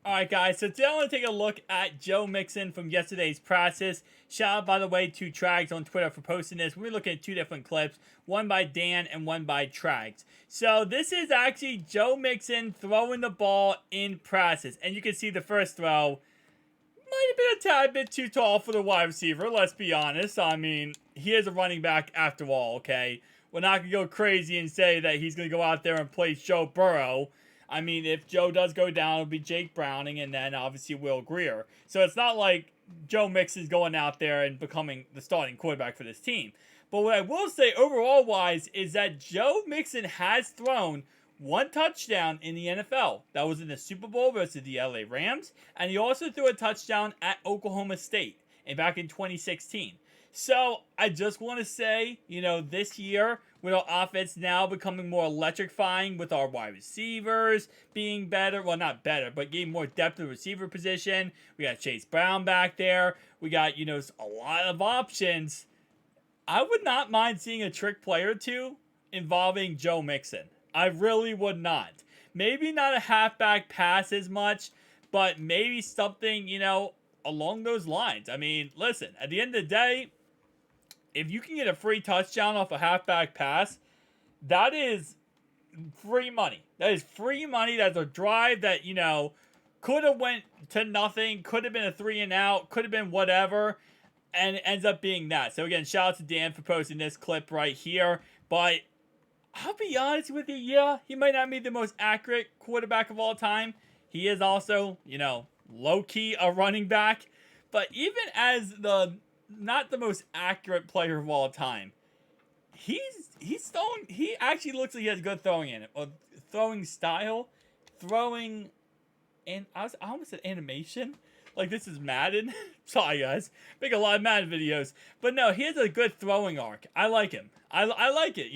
Alright guys, so today I want to take a look at Joe Mixon from yesterday's practice. Shout out, by the way, to Trags on Twitter for posting this. We're looking at two different clips, one by Dan and one by Trags. So this is actually Joe Mixon throwing the ball in practice. And you can see the first throw might have been a tad bit too tall for the wide receiver, let's be honest. I mean, he is a running back after all, okay? We're not going to go crazy and say that he's going to go out there and place Joe Burrow. I mean, if Joe does go down, it'll be Jake Browning and then obviously Will Grier. So it's not like Joe Mixon's going out there and becoming the starting quarterback for this team. But what I will say overall-wise is that Joe Mixon has thrown one touchdown in the NFL. That was in the Super Bowl versus the LA Rams. And he also threw a touchdown at Oklahoma State back in 2016. So I just want to say, this year, with our offense now becoming more electrifying with our wide receivers being better. Well, not better, but getting more depth in the receiver position. We got Chase Brown back there. We got, a lot of options. I would not mind seeing a trick play or two involving Joe Mixon. I really would not. Maybe not a halfback pass as much, but maybe something, along those lines. I mean, listen, at the end of the day, if you can get a free touchdown off a halfback pass, that is free money. That is free money. That's a drive that, could have went to nothing, could have been a 3 and out, could have been whatever, and it ends up being that. So again, shout out to Dan for posting this clip right here. But I'll be honest with you, yeah, he might not be the most accurate quarterback of all time. He is also, low-key a running back. But even as not the most accurate player of all time, he actually looks like he has good throwing in it, or throwing style, and I almost said animation, like this is Madden. Sorry guys, make a lot of Madden videos, but no, he has a good throwing arc. I like him. I like it.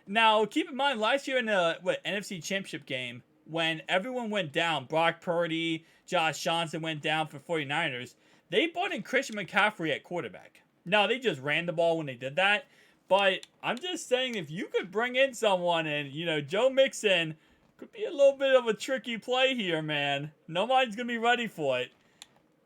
Now keep in mind, last year in the NFC Championship game, when everyone went down, Brock Purdy, Josh Johnson went down for 49ers. They brought in Christian McCaffrey at quarterback. Now, they just ran the ball when they did that. But I'm just saying, if you could bring in someone and, Joe Mixon could be a little bit of a tricky play here, man. Nobody's going to be ready for it.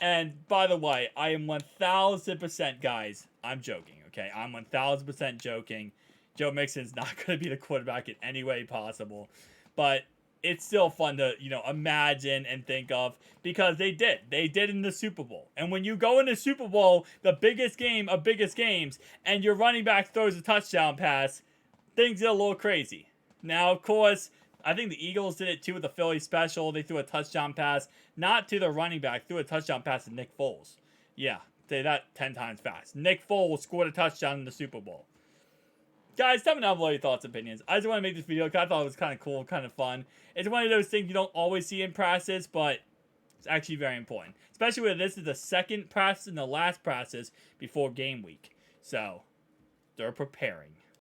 And, by the way, I am 1,000%, guys, I'm joking, okay? I'm 1,000% joking. Joe Mixon's not going to be the quarterback in any way possible. But it's still fun to, imagine and think of, because they did. They did in the Super Bowl. And when you go in the Super Bowl, the biggest game of biggest games, and your running back throws a touchdown pass, things get a little crazy. Now, of course, I think the Eagles did it too with the Philly special. They threw a touchdown pass, not to the running back, threw a touchdown pass to Nick Foles. Yeah, say that 10 times fast. Nick Foles scored a touchdown in the Super Bowl. Guys, tell me down below your thoughts and opinions. I just want to make this video because I thought it was kind of cool, kind of fun. It's one of those things you don't always see in practice, but it's actually very important. Especially when this is the second practice and the last practice before game week. So, they're preparing.